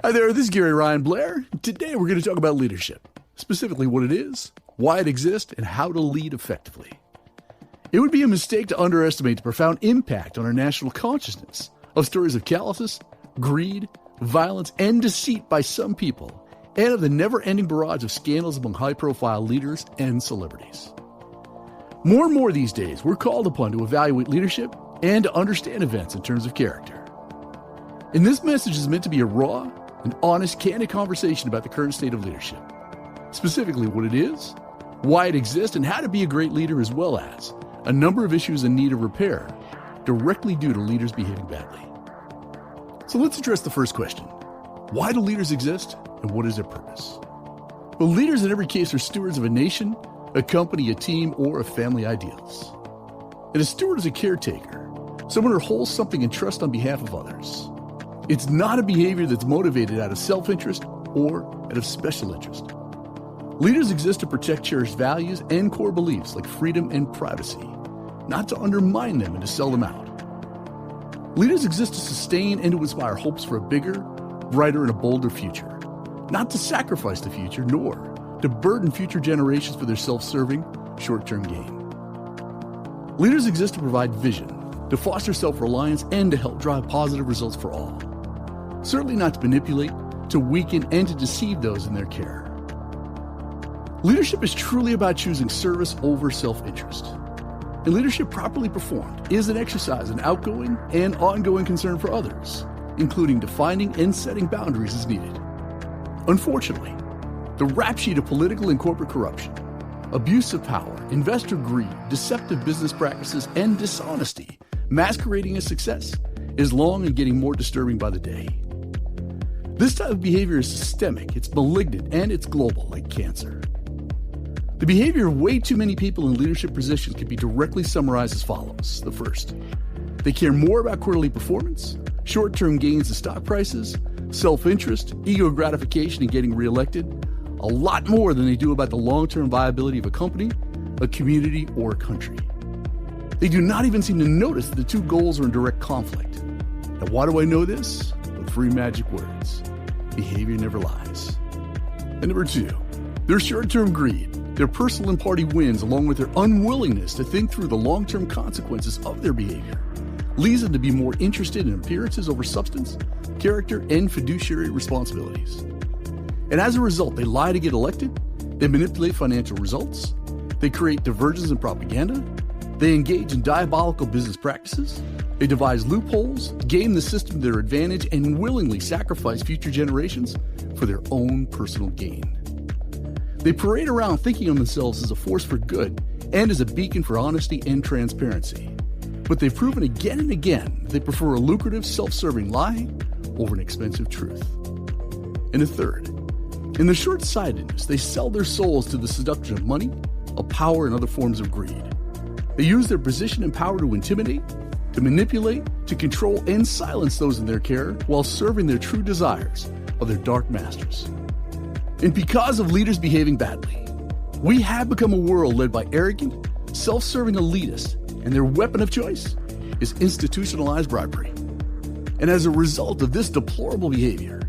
Hi there, this is Gary Ryan Blair. Today we're going to talk about leadership, specifically what it is, why it exists, and how to lead effectively. It would be a mistake to underestimate the profound impact on our national consciousness of stories of callousness, greed, violence, and deceit by some people, and of the never-ending barrage of scandals among high-profile leaders and celebrities. More and more these days, we're called upon to evaluate leadership and to understand events in terms of character. And this message is meant to be a raw and honest, candid conversation about the current state of leadership, specifically what it is, why it exists, and how to be a great leader, as well as a number of issues in need of repair directly due to leaders behaving badly. So let's address the first question. Why do leaders exist, and what is their purpose? Well, leaders in every case are stewards of a nation, a company, a team, or of family ideals. And a steward is a caretaker, someone who holds something in trust on behalf of others. It's not a behavior that's motivated out of self-interest or out of special interest. Leaders exist to protect cherished values and core beliefs like freedom and privacy, not to undermine them and to sell them out. Leaders exist to sustain and to inspire hopes for a bigger, brighter, and a bolder future, not to sacrifice the future, nor to burden future generations for their self-serving, short-term gain. Leaders exist to provide vision, to foster self-reliance, and to help drive positive results for all. Certainly not to manipulate, to weaken, and to deceive those in their care. Leadership is truly about choosing service over self-interest. And leadership properly performed is an exercise in outgoing and ongoing concern for others, including defining and setting boundaries as needed. Unfortunately, the rap sheet of political and corporate corruption, abuse of power, investor greed, deceptive business practices, and dishonesty masquerading as success is long and getting more disturbing by the day. This type of behavior is systemic, it's malignant, and it's global, like cancer. The behavior of way too many people in leadership positions can be directly summarized as follows. The first, they care more about quarterly performance, short-term gains in stock prices, self-interest, ego gratification, and getting reelected, a lot more than they do about the long-term viability of a company, a community, or a country. They do not even seem to notice that the two goals are in direct conflict. Now, why do I know this? With 3 magic words. Behavior never lies. And number 2, their short-term greed, their personal and party wins, along with their unwillingness to think through the long-term consequences of their behavior, leads them to be more interested in appearances over substance, character, and fiduciary responsibilities. And as a result, they lie to get elected, they manipulate financial results, they create diversions and propaganda, they engage in diabolical business practices, they devise loopholes, game the system to their advantage, and willingly sacrifice future generations for their own personal gain. They parade around thinking of themselves as a force for good and as a beacon for honesty and transparency. But they've proven again and again that they prefer a lucrative, self-serving lie over an expensive truth. And a third, in their short-sightedness, they sell their souls to the seduction of money, of power, and other forms of greed. They use their position and power to intimidate, to manipulate, to control, and silence those in their care while serving their true desires of their dark masters. And because of leaders behaving badly, we have become a world led by arrogant, self-serving elitists, and their weapon of choice is institutionalized bribery. And as a result of this deplorable behavior,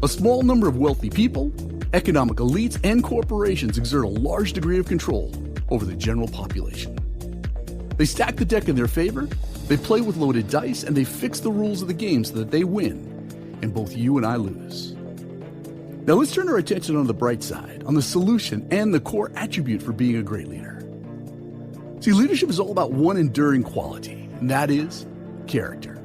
a small number of wealthy people, economic elites, and corporations exert a large degree of control over the general population. They stack the deck in their favor, they play with loaded dice, and they fix the rules of the game so that they win, and both you and I lose. Now let's turn our attention on the bright side, on the solution and the core attribute for being a great leader. See, leadership is all about one enduring quality, and that is character.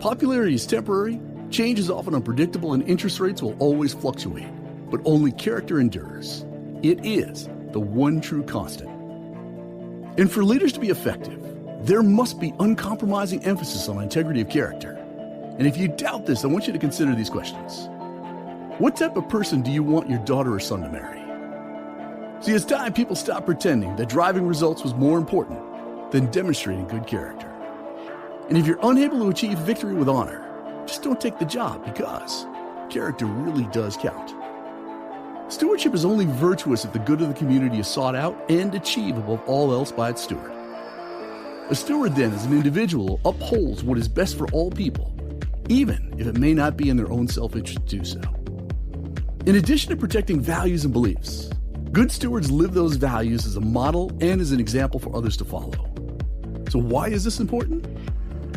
Popularity is temporary, change is often unpredictable, and interest rates will always fluctuate, but only character endures. It is the one true constant. And for leaders to be effective, there must be uncompromising emphasis on integrity of character. And if you doubt this, I want you to consider these questions. What type of person do you want your daughter or son to marry? See, it's time people stop pretending that driving results was more important than demonstrating good character. And if you're unable to achieve victory with honor, just don't take the job, because character really does count. Stewardship is only virtuous if the good of the community is sought out and achieved above all else by its steward. A steward, then, is an individual who upholds what is best for all people even if it may not be in their own self-interest to do so. In addition to protecting values and beliefs, good stewards live those values as a model and as an example for others to follow. So why is this important?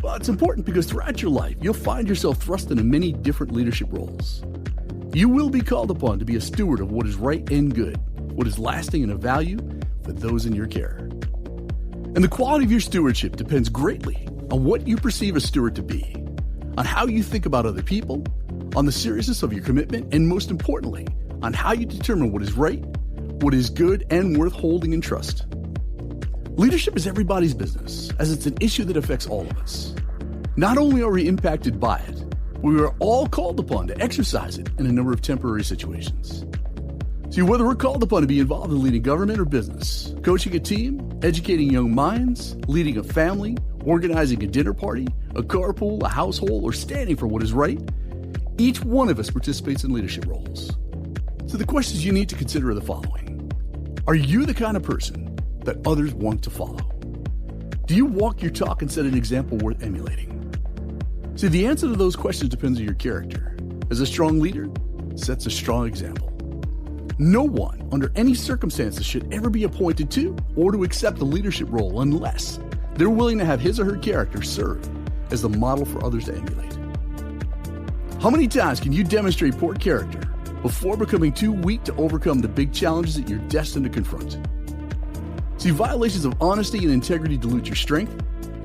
Well, it's important because throughout your life, you'll find yourself thrust into many different leadership roles. You will be called upon to be a steward of what is right and good, what is lasting and of value for those in your care. And the quality of your stewardship depends greatly on what you perceive a steward to be, on how you think about other people, on the seriousness of your commitment, and most importantly, on how you determine what is right, what is good, and worth holding in trust. Leadership is everybody's business, as it's an issue that affects all of us. Not only are we impacted by it, we are all called upon to exercise it in a number of temporary situations. See, whether we're called upon to be involved in leading government or business, coaching a team, educating young minds, leading a family, organizing a dinner party, a carpool, a household, or standing for what is right, each one of us participates in leadership roles. So the questions you need to consider are the following. Are you the kind of person that others want to follow? Do you walk your talk and set an example worth emulating? See, the answer to those questions depends on your character. As a strong leader, sets a strong example. No one, under any circumstances, should ever be appointed to or to accept a leadership role unless they're willing to have his or her character serve as the model for others to emulate. How many times can you demonstrate poor character before becoming too weak to overcome the big challenges that you're destined to confront? See, violations of honesty and integrity dilute your strength,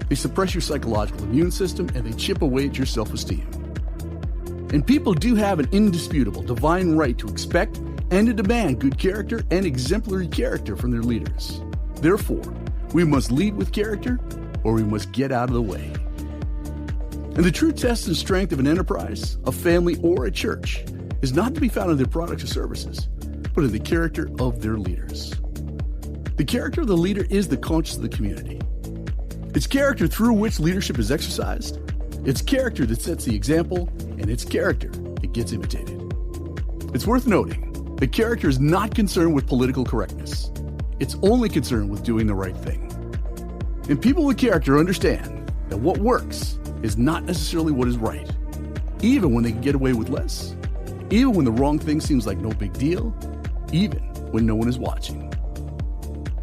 they suppress your psychological immune system, and they chip away at your self-esteem. And people do have an indisputable divine right to expect and to demand good character and exemplary character from their leaders. Therefore, we must lead with character or we must get out of the way. And the true test and strength of an enterprise, a family, or a church is not to be found in their products or services, but in the character of their leaders. The character of the leader is the conscience of the community. It's character through which leadership is exercised, it's character that sets the example, and it's character that gets imitated. It's worth noting that character is not concerned with political correctness. It's only concerned with doing the right thing. And people with character understand that what works is not necessarily what is right, even when they can get away with less, even when the wrong thing seems like no big deal, even when no one is watching.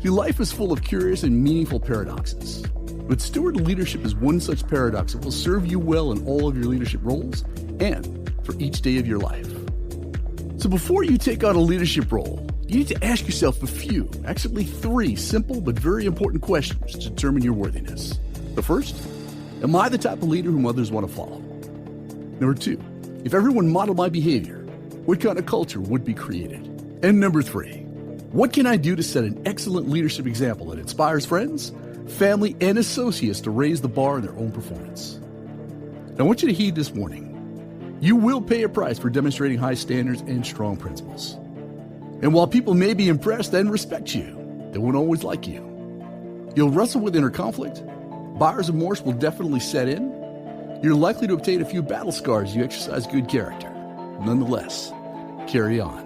See, life is full of curious and meaningful paradoxes, but steward leadership is one such paradox that will serve you well in all of your leadership roles and for each day of your life. So before you take on a leadership role, you need to ask yourself a few, actually 3 simple but very important questions to determine your worthiness. The first, am I the type of leader whom others want to follow? Number 2, if everyone modeled my behavior, what kind of culture would be created? And number 3, what can I do to set an excellent leadership example that inspires friends, family, and associates to raise the bar in their own performance? Now, I want you to heed this warning. You will pay a price for demonstrating high standards and strong principles. And while people may be impressed and respect you, they won't always like you. You'll wrestle with inner conflict, buyer's remorse will definitely set in, you're likely to obtain a few battle scars as you exercise good character. Nonetheless, carry on.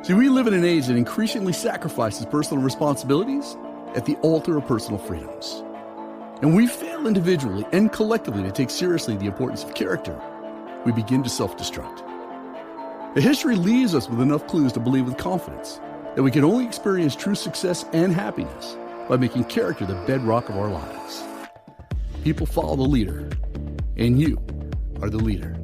See, we live in an age that increasingly sacrifices personal responsibilities at the altar of personal freedoms. And we fail individually and collectively to take seriously the importance of character. We begin to self-destruct. The history leaves us with enough clues to believe with confidence that we can only experience true success and happiness by making character the bedrock of our lives. People follow the leader, and you are the leader.